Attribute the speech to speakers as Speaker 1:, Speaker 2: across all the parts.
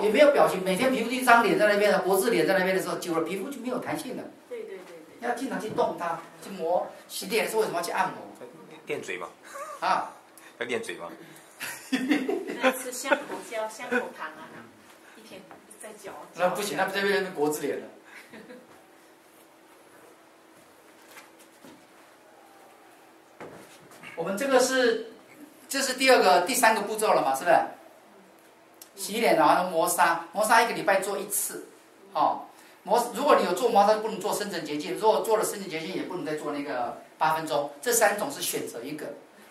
Speaker 1: 也没有表情，每天皮肤一张脸在那边的，国字脸在那边的时候，久了皮肤就没有弹性了。
Speaker 2: 对。
Speaker 1: 要经常去动它，去磨。洗脸的时候为什么要去按摩？
Speaker 3: 练嘴嘛。
Speaker 1: 啊？
Speaker 3: 要练嘴吗？
Speaker 2: 那吃香口胶、香口糖啊，一天在嚼。
Speaker 1: 那不行，那这边国字脸了。我们这是第三个步骤了嘛，是不是？洗脸然后磨砂，磨砂1个礼拜做1次，哦。如果你有做磨砂，就不能做深层洁净；如果做了深层洁净，也不能再做那个8分钟。这3种是选择一个。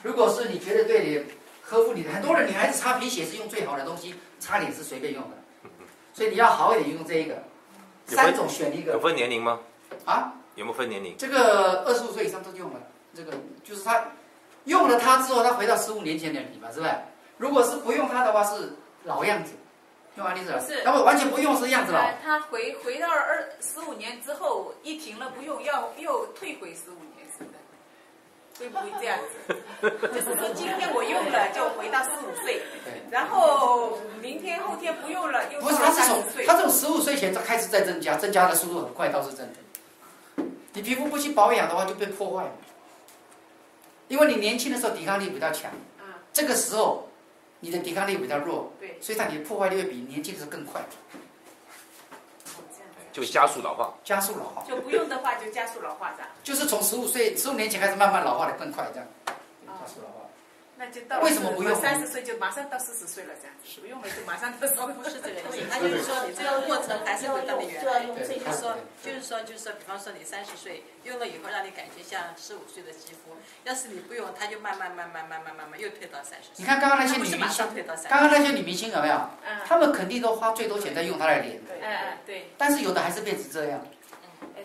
Speaker 1: 如果是你觉得对你呵护你的，很多人女孩子擦皮鞋是用最好的东西，擦脸是随便用的，所以你要好一点用这一个。3种选一个。
Speaker 3: 有分年龄吗？
Speaker 1: 啊？
Speaker 3: 有没有分年龄？
Speaker 1: 这个25岁以上都用了，这个就是他用了它之后，他回到15年前的你嘛，是不是？如果是不用它的话，是老样子。用安利是，那么完全不用是样子了。
Speaker 2: 他回到15年之后，一停了不用，又退回15年，是的，会不会这样子？就是说今天我用了，就回到15岁，然后明天后天不用了，又
Speaker 1: 不是，他这种15岁前开始在增加，增加的速度很快，倒是真的。你皮肤不去保养的话，就被破坏了。因为你年轻的时候抵抗力比较强，这个时候你的抵抗力比较弱，所以它你的破坏力会比年轻的时候更快，
Speaker 3: 就加速老化。
Speaker 1: 加速老化。
Speaker 2: 就不用的话就加速老化，这样。
Speaker 1: 就是从15年前开始慢慢老化的更快，这样。加速老化。
Speaker 2: 那就到
Speaker 1: 为什么不用
Speaker 2: ？30岁就马上到40岁了，这样子。不用了就马上到40岁，
Speaker 4: 不是这个意思。他就是说你这个过程还是回到你原来，就是说，比方说你30岁用了以后，让你感觉像15岁的肌肤。要是你不用，它就慢慢又退到30岁。
Speaker 1: 你看刚刚那些女明星，刚刚那些女明星有没有？她们肯定都花最多钱在用她的脸。
Speaker 2: 对。
Speaker 1: 但是有的还是变成这样，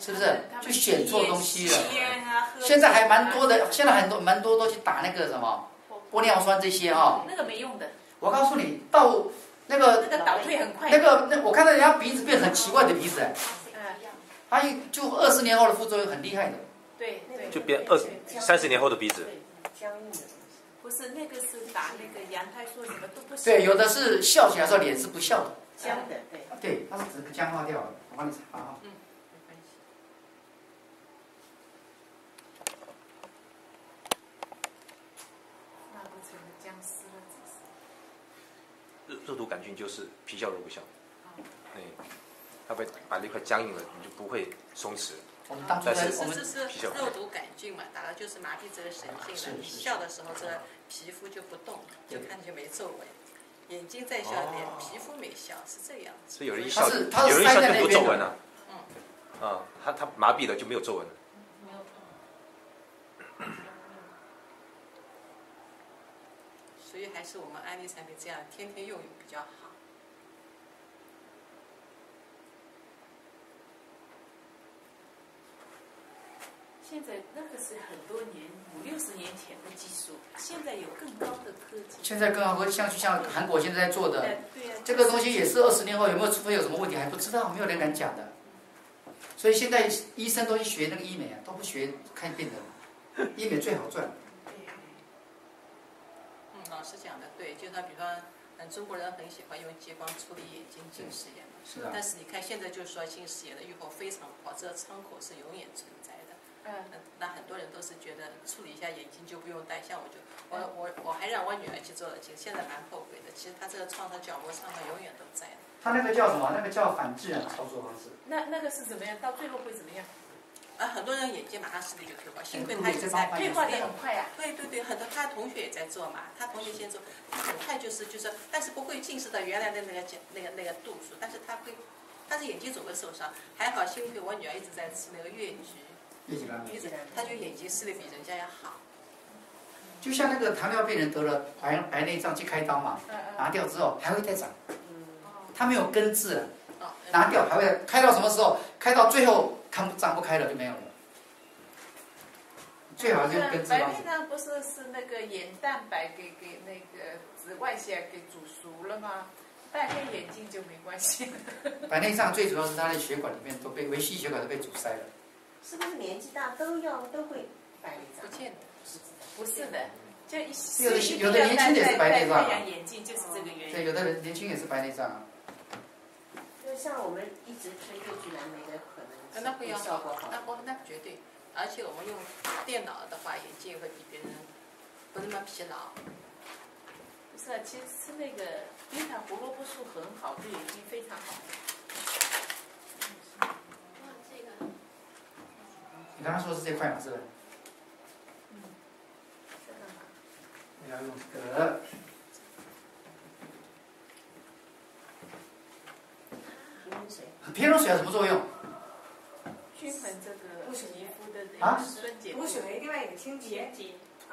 Speaker 1: 是不是？就选错东西了。现在还蛮多的，现在蛮多都去打那个什么玻尿酸这些啊。
Speaker 2: 那个没用的。
Speaker 1: 我告诉你，到那个
Speaker 2: 倒退很快。
Speaker 1: 我看到人家鼻子变很奇怪的鼻子，他就20年后的副作用很厉害的。
Speaker 2: 对。
Speaker 3: 就变30年后的鼻子。
Speaker 2: 不是那个是打那个羊胎素什么都不行。
Speaker 1: 对，有的是笑起来的时候脸是不笑的。
Speaker 2: 僵的，对。
Speaker 1: 对，它是整个僵化掉了。我帮你查啊。
Speaker 4: 没关系。
Speaker 2: 那不成了僵尸了，
Speaker 3: 肉毒杆菌就是皮笑肉不笑。它会把那块僵硬了，你就不会松弛。
Speaker 1: 我们当初
Speaker 4: 是肉毒杆菌嘛，打的就是麻痹这个神经的。笑的时候，这个皮肤就不动，就看就没皱纹。眼睛在笑，脸皮肤没笑，是这样子。
Speaker 3: 所以有人一笑，有人一笑更多皱纹啊。它麻痹了就没有皱纹了。
Speaker 4: 所以还是我们安利产品这样天天用比较好。
Speaker 2: 现在那个是很多年50、60年前的技术，现在有更高的科技。
Speaker 1: 现在更高，像韩国现在在做的，这个东西也是20年后有没有除非有什么问题还不知道，没有人敢讲的。所以现在医生都去学那个医美啊，都不学看病人，医美最好赚。
Speaker 4: 老师讲的对，就他比方，中国人很喜欢用激光处理眼睛近视眼嘛。
Speaker 1: 是啊。
Speaker 4: 但是你看现在就是说近视眼的预后非常不好，这个窗口是永远存在的。那很多人都是觉得处理一下眼睛就不用戴，像我还让我女儿去做了，其实现在蛮后悔的。其实她这个创伤角膜创伤永远都在。
Speaker 1: 她那个叫什么？那个叫反自然操作方式。
Speaker 2: 那个是怎么样？到最后会怎么样？
Speaker 4: 很多人眼睛马上视力就退化，幸亏他一直在
Speaker 2: 退化的很快呀。
Speaker 4: 对，很多他同学也在做嘛，他同学先做，他很快就是，但是不会近视到原来的那个度数，但是他是眼睛总会受伤，还好幸亏我女儿一直在吃那个越橘。他就眼睛视力比人家要好。
Speaker 1: 就像那个糖尿病人得了白内障去开刀嘛，拿掉之后还会再长，他没有根治了，拿掉还会开到什么时候？开到最后张不开了就没有了。最好就根治。
Speaker 2: 白内障不是那个眼蛋白给那个紫外线给煮熟了吗？戴黑眼镜就没关系了。
Speaker 1: 白内障最主要是他的血管里面都被维系血管都被阻塞了。
Speaker 5: 是不是年纪大都会白内障？
Speaker 4: 不见得，
Speaker 2: 不是的，就
Speaker 1: 有的年轻的也是白内障。
Speaker 2: 太阳眼镜就是这个原因。
Speaker 1: 对，有的人年轻也是白内障啊。
Speaker 5: 像我们一直吃越剧蓝莓的，可能
Speaker 4: 那不要
Speaker 5: 效果好。
Speaker 4: 那绝对，而且我们用电脑的话，眼睛会比别人不那么疲劳。
Speaker 2: 不是，其实吃那个贝塔胡萝卜素很好，对眼睛非常好。
Speaker 1: 你刚刚说的是这块嘛，是不是？
Speaker 5: 这个嘛，
Speaker 1: 你要用这个。
Speaker 5: 平衡水。
Speaker 1: 平衡水有什么作用？
Speaker 2: 均衡这个皮肤的那
Speaker 1: 啊
Speaker 2: 个酸碱。
Speaker 6: 补水，另外有清洁，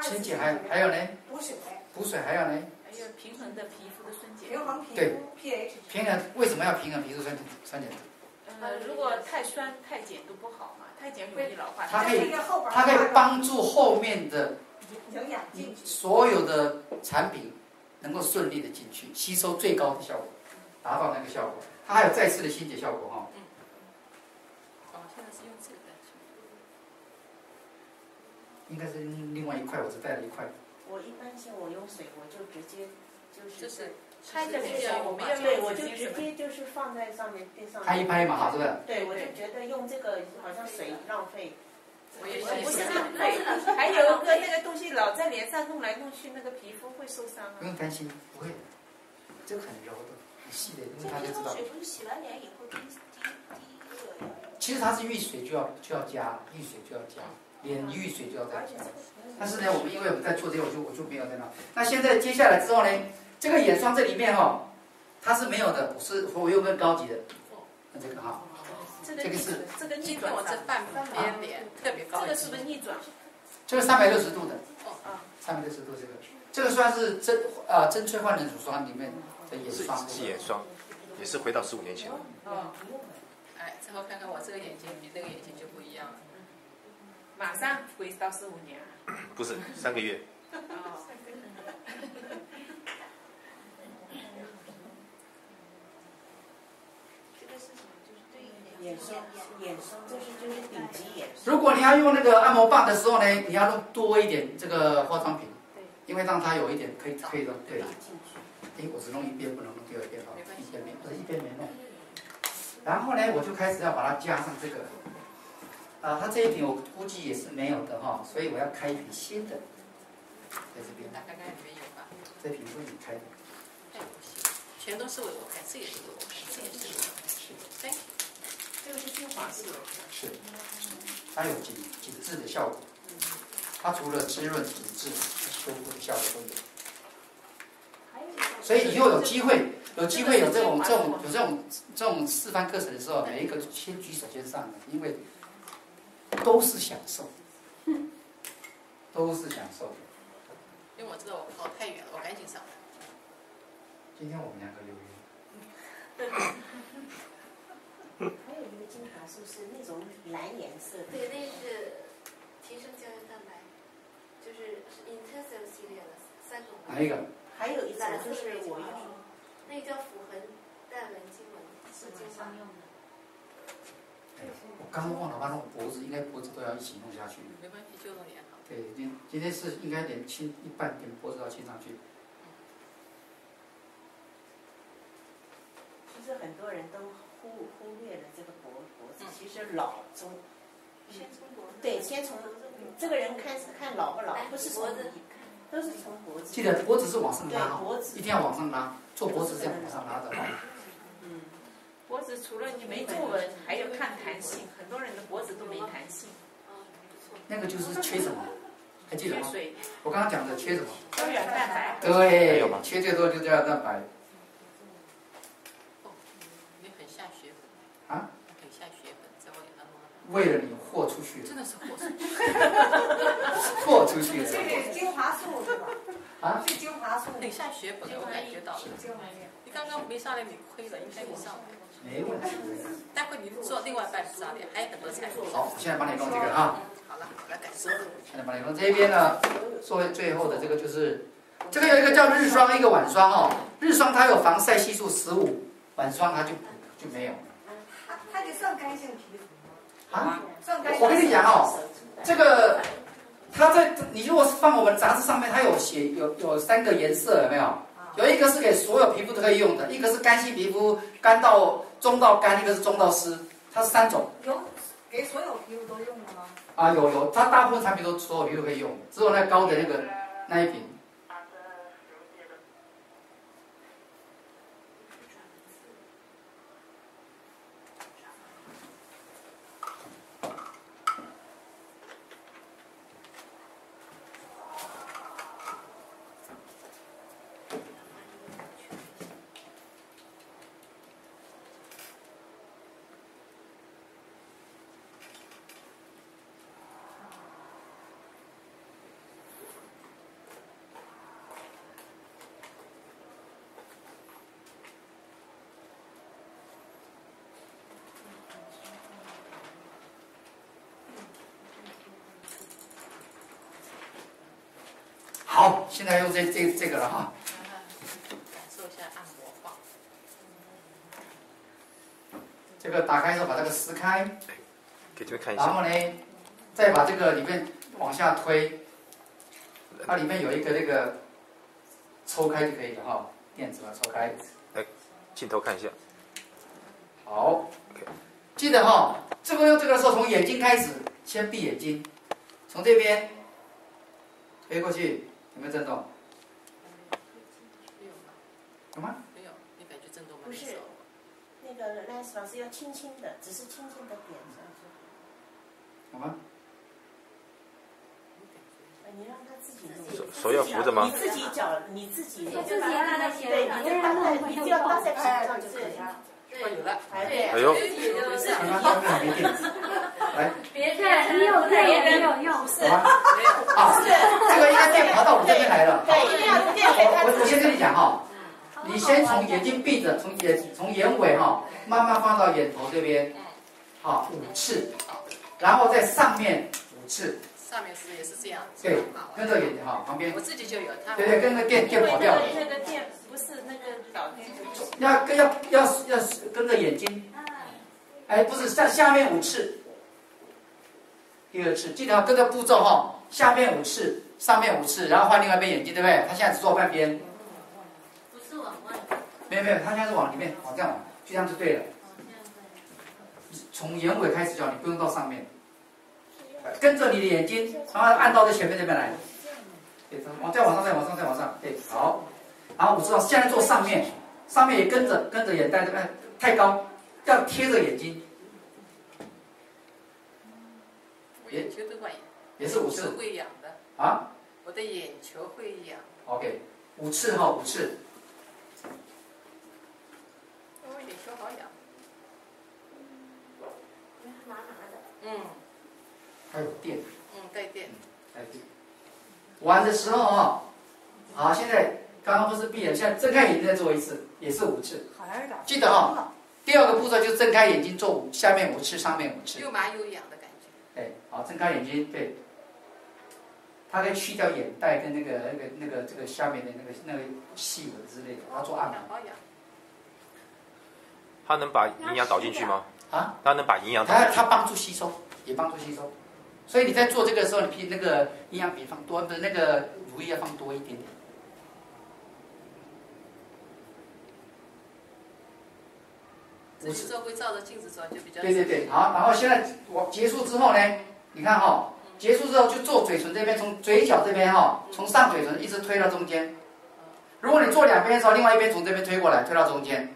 Speaker 1: 清洁还有呢？
Speaker 6: 补水，
Speaker 1: 补水还有呢？
Speaker 2: 还有平衡的皮肤的酸碱。
Speaker 6: 平衡皮
Speaker 1: 对
Speaker 6: 肤 pH。
Speaker 1: 平衡为什么要平衡皮肤酸碱？
Speaker 2: 如果太酸太碱都不好嘛，太碱容易老化。
Speaker 1: 它可以帮助后面的
Speaker 6: 营养进去，
Speaker 1: 所有的产品能够顺利的进去，吸收最高的效果，达到那个效果。它还有再次的清洁效果哈。
Speaker 4: 现在是用这个。
Speaker 1: 应该是另外一块，我只带了一块。
Speaker 5: 我一般性我用水，我就直接就是
Speaker 2: 拍着脸上，我们要
Speaker 5: 对，我就直接就是放在上面垫上。
Speaker 1: 拍一拍嘛，哈，是不是？
Speaker 5: 对，我就觉得用这个好像水浪费。
Speaker 4: 我也
Speaker 2: 不是浪费，还有一个那个东西老在脸上弄来弄去，那个皮肤会受伤啊。
Speaker 1: 不用担心，不会，这个很柔的，很细的，因为他就知道。
Speaker 7: 水不是洗完脸以后滴热呀？
Speaker 1: 其实它是遇水就要加，遇水就要加，脸遇水就要再加。但是呢，因为我们在做这个，我就没有在那。那现在接下来之后呢，这个眼霜这里面哈，它是没有的，我用更高级的，那这个哈。
Speaker 2: 这个是这个逆转，
Speaker 4: 我这半边脸特别高。
Speaker 2: 这个是不是逆转？
Speaker 1: 这个360度的，360度这个算是真萃焕人乳霜里面的眼霜。
Speaker 3: 是眼霜，也是回到15年前了。
Speaker 4: 哎，之后看看我这个眼睛比那个眼睛就不一样了。
Speaker 2: 马上回到15年。
Speaker 3: 不是3个月。
Speaker 5: 眼霜就是顶级眼霜。
Speaker 1: 如果你要用那个按摩棒的时候呢，你要用多一点这个化妆品，因为让它有一点可以的，对。我只弄一边，不能弄第二边哈，一边没，不是一边没弄。然后呢，我就开始要把它加上这个，它这一瓶我估计也是没有的哈，所以我要开一瓶新的，在这边。
Speaker 4: 看看里面有吧。
Speaker 1: 这瓶是你开的。
Speaker 4: 全都是为我开，这也是为我开，这也是为我开。对。
Speaker 5: 这个是精华素。
Speaker 1: 是，它有紧致的效果。它除了滋润、紧致、修复的效果都有。所以以后有机会有这种示范课程的时候，每一个先举手先上的，因为都是享受，都是享受。
Speaker 4: 因为我知道我跑太远了，我赶紧上来。
Speaker 1: 今天我们2个有约。
Speaker 5: 还有一个精华素是那种蓝颜色的。
Speaker 7: 对，那是提升胶原蛋白，就是 Intensive 系列的3种。
Speaker 1: 哪一个？
Speaker 5: 还有一种就是我用，
Speaker 7: 那个叫复痕淡纹精纹，是经常用的。
Speaker 1: 我刚忘了把弄脖子，应该脖子都要一起弄下去。
Speaker 4: 没关系，就弄脸好。
Speaker 1: 对，今天是应该连亲一半，连脖子要亲上去。
Speaker 5: 其实很多人都忽略了这个脖子，其实老中。
Speaker 7: 先从脖子。
Speaker 5: 对，先从这个人看老不老，不是从都是从脖子。
Speaker 1: 记得脖子是往上拉，
Speaker 5: 脖子
Speaker 1: 一定要往上拉，做脖子这样往上拉的。
Speaker 2: 脖子除了你没皱纹，还有看弹性，很多人的脖子都没弹性。
Speaker 1: 那个就是缺什么？还记得吗？
Speaker 2: 缺水。
Speaker 1: 我刚刚讲的缺什么？
Speaker 2: 胶原蛋白。
Speaker 1: 对，缺最多就胶原蛋白。
Speaker 4: 你很下血粉。
Speaker 1: 啊？
Speaker 4: 很下血粉，在我脸上弄的。
Speaker 1: 为了你豁出去。
Speaker 4: 真的是豁出去。
Speaker 1: 豁出去。
Speaker 6: 这个精华素是吧？
Speaker 1: 啊？
Speaker 6: 是精华素。
Speaker 4: 很下血粉，我感觉到了。你刚刚没上来，你亏了，应该你上来。
Speaker 1: 没问题。
Speaker 4: 待会你做另外半副上脸，还有很多菜。
Speaker 1: 好，我现在帮你弄这个哈。
Speaker 4: 好了，我来感受。
Speaker 1: 现在帮你弄这边呢，作为最后的这个就是，这个有一个叫日霜，一个晚霜哦。日霜它有防晒系数15，晚霜它就没有。
Speaker 6: 它就算干性皮肤
Speaker 1: 啊？
Speaker 6: 我
Speaker 1: 跟你讲哦，这个它你如果是放我们杂志上面，它有写有3个颜色，有没有？有一个是给所有皮肤都可以用的，一个是干性皮肤，干到中到干，一个是中到湿，它是3种。
Speaker 6: 有给所有皮肤都用的吗？
Speaker 1: 啊，有，它大部分产品都所有皮肤可以用，只有那高的那一瓶。好，现在用这个了哈。
Speaker 4: 感受一下按摩棒。
Speaker 1: 这个打开之后把这个撕开，
Speaker 3: 给这边看一
Speaker 1: 然后
Speaker 3: 下。
Speaker 1: 呢，再把这个里面往下推，它里面有一个那个抽开就可以了哈，垫子把它抽开。
Speaker 3: 镜头看一下。
Speaker 1: 好，记得哈，这个用这个的时候，从眼睛开始，先闭眼睛，从这边推过去，有没有震动？
Speaker 4: 没有吗？
Speaker 1: 有吗？
Speaker 4: 没有，你感觉震动吗？
Speaker 5: 不是那个赖斯老师要轻轻的，只是轻轻的点上去。
Speaker 1: 有吗？
Speaker 5: 你让他自己弄。
Speaker 3: 手要扶着吗
Speaker 5: 你自己脚，你自己弄。
Speaker 7: 自己让他写，
Speaker 5: 对，你就搭在，你只要搭在皮上就可以了。
Speaker 4: 哦，有了。
Speaker 5: 对。
Speaker 3: 哎呦，
Speaker 1: 刚刚那个没电子，来，
Speaker 7: 别看，你有电也没有用。
Speaker 1: 有吗？啊，这个应该电跑到我这边来了。
Speaker 5: 对，一定要电给他。
Speaker 1: 我先跟你讲哈，你先从眼睛闭着，从眼尾哈，慢慢放到眼头这边，好5次，然后在上面5次。
Speaker 4: 上面是也是这样。
Speaker 1: 对，跟着眼睛哈，旁边。
Speaker 4: 我自己就有，他。
Speaker 1: 对对，跟着电跑掉了。
Speaker 4: 那个电不是那个导电。
Speaker 1: 要跟着眼睛。哎，不是，下面5次。第2次，记得要跟着步骤哈，下面5次，上面5次，然后换另外一边眼睛，对不对？他现在只做半边。
Speaker 7: 不是往外。
Speaker 1: 没有，他现在是往里面，往这样往，就这样就对了。从眼尾开始教，你不用到上面。跟着你的眼睛，然后按到这前面这边来，对，再往上，对，好，然后5次，现在做上面，上面也跟着眼袋这边太高，要贴着眼睛，
Speaker 4: 我眼球都会痒，
Speaker 1: 也是5次
Speaker 4: 会痒的
Speaker 1: 啊，
Speaker 4: 我的眼球会痒。
Speaker 1: OK， 5次哈，5次。
Speaker 4: 我眼球好痒。
Speaker 7: 麻麻的。
Speaker 4: 嗯。
Speaker 1: 还有电。
Speaker 4: 带电。
Speaker 1: 带电。玩的时候啊，好，现在刚刚不是闭了，现在睁开眼睛再做1次，也是5次。记得哈，第2个步骤就是睁开眼睛做下面5次，上面5次。
Speaker 4: 又麻又痒的感觉。
Speaker 1: 对，好，睁开眼睛，对。它可以去掉眼袋跟这个下面的那个细纹之类的，它做按摩。
Speaker 4: 好痒。
Speaker 3: 它能把营养导进去吗？
Speaker 1: 啊？
Speaker 3: 它能把营养导进去？
Speaker 1: 它帮助吸收，也帮助吸收。所以你在做这个的时候，你那个营养比放多，不是那个乳液要放多一点点。
Speaker 4: 自己做会照着镜子做就比较。
Speaker 1: 对，好，然后现在我结束之后呢，你看哈，结束之后就做嘴唇这边，从嘴角这边哈，从上嘴唇一直推到中间。如果你做2边的时候，另外一边从这边推过来，推到中间，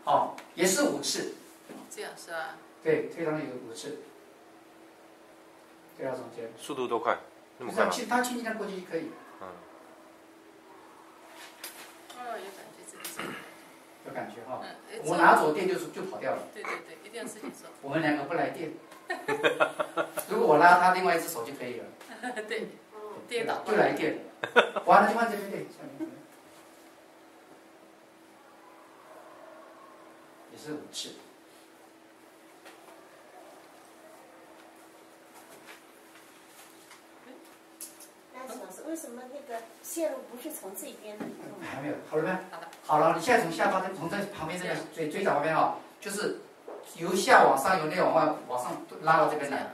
Speaker 1: 好，也是5次。
Speaker 4: 这样是吧？
Speaker 1: 对，推上去5次，推到中间。
Speaker 3: 速度多快？那么快吗？
Speaker 1: 它轻轻的过去就可以。
Speaker 3: 嗯。
Speaker 4: 有感觉自己做。
Speaker 1: 有感觉哈。我拿走电就跑掉了。
Speaker 4: 对，一定要自己做。
Speaker 1: 我们2个不来电。如果我拉他另外1只手就可以了。
Speaker 4: 对，跌倒
Speaker 1: 就来电。完了就换这边电，下面。也是5次。
Speaker 5: 老师，为什么那个线路不是从这边？
Speaker 1: 还没有，好了没？好了，你现在从下巴从这旁边这个嘴角旁边哈，就是由下往上，由内往外往上拉到这边来。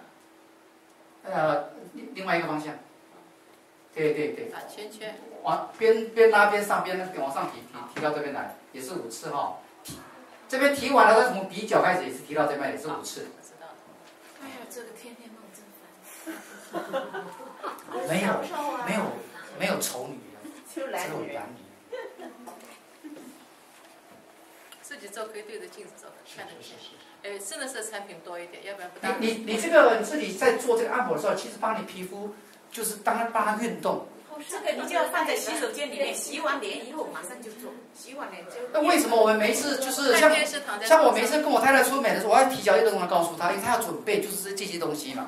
Speaker 1: 另外一个方向。对。
Speaker 4: 打圈圈。
Speaker 1: 往边拉边上边往上提到这边来，也是5次哈。这边提完了，再从鼻角开始也是提到这边，也是5次。
Speaker 4: 我知道了。
Speaker 2: 哎呀，这个天天梦真烦。
Speaker 1: 没有丑女的，
Speaker 5: 就
Speaker 1: 只有
Speaker 5: 男女。
Speaker 1: 男女。
Speaker 4: 自己做可以对着镜子做的，看得见。
Speaker 1: 是。
Speaker 4: 深的色产品多一点，要不然不大。
Speaker 1: 你这个自己在做这个按摩的时候，其实帮你皮肤就是帮它运动。
Speaker 2: 这个你就要放在洗手间里面，洗完脸以后马上就做，洗完脸就。
Speaker 1: 那为什么我们每一次就是像我每次跟我太太出门的时候，我要提早一个钟头告诉她，因为她要准备就是这些东西嘛。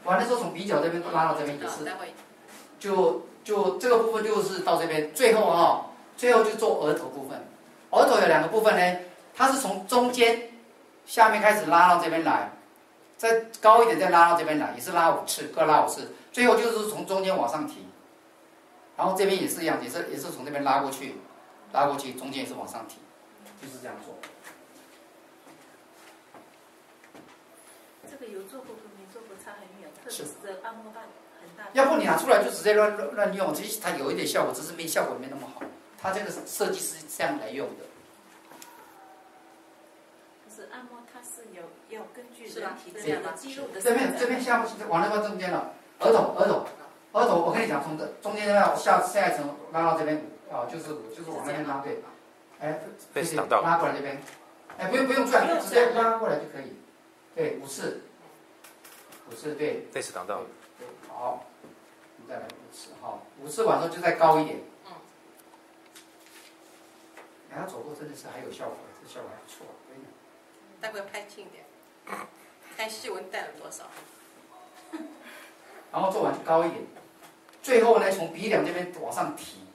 Speaker 1: 完了之后从鼻角这边拉到这边也是，就这个部分就是到这边，最后就做额头部分。额头有2个部分呢，它是从中间下面开始拉到这边来，再高一点再拉到这边来，也是拉5次，各拉5次，最后就是从中间往上提。然后这边也是一样，也是从这边拉过去，中间也是往上提，就是这样做。
Speaker 2: 这个有做过跟没做过差很远，特别是这按摩棒很大。
Speaker 1: 要不你拿出来就直接乱用，其实它有一点效果，只是效果没那么好。它这个设计是这样来用的。
Speaker 2: 可是按摩它是要根据人体的肌肉的。
Speaker 1: 这边下部往那边中间了，额头，我跟你讲，从中间下一层拉到这边就是往那边拉，对，拉过来这边，不用转，直接拉过来就可以，对，5次，对。
Speaker 3: 类似挡到。
Speaker 1: 对，好，我们再来5次，好，5次完之后就再高一点。他走过真的是还有效果，这效果还不错，真的。
Speaker 4: 待会拍近点，看细纹带了多少。
Speaker 1: 然后做完就高一点，最后呢从鼻梁这边往上提，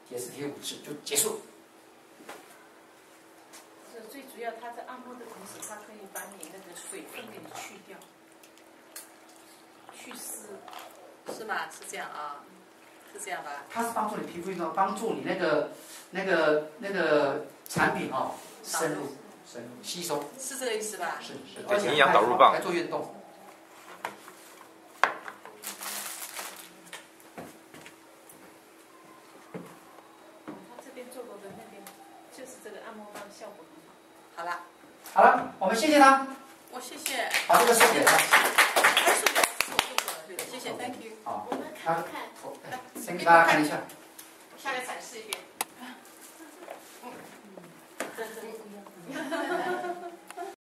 Speaker 1: 也是提5次就结束。
Speaker 2: 最主要，它在按摩的同时，它可以把你那个水分给你去掉，去湿。
Speaker 4: 是吗？是这样啊？是这样吧？
Speaker 1: 它是帮助你皮肤运动，帮助你那个产品深入吸收。
Speaker 4: 是这个意思吧？
Speaker 1: 是。
Speaker 3: 对，营养导入棒。
Speaker 1: 来做运动。
Speaker 2: 他这边做过的那边，就是这个按摩棒效果很好。
Speaker 4: 好了，
Speaker 1: 我们谢谢他。
Speaker 4: 我谢谢。
Speaker 1: 把这个送给他。
Speaker 4: 谢谢 ，Thank you。
Speaker 1: 好，
Speaker 7: 我们看一看。
Speaker 1: 先给大家看一下。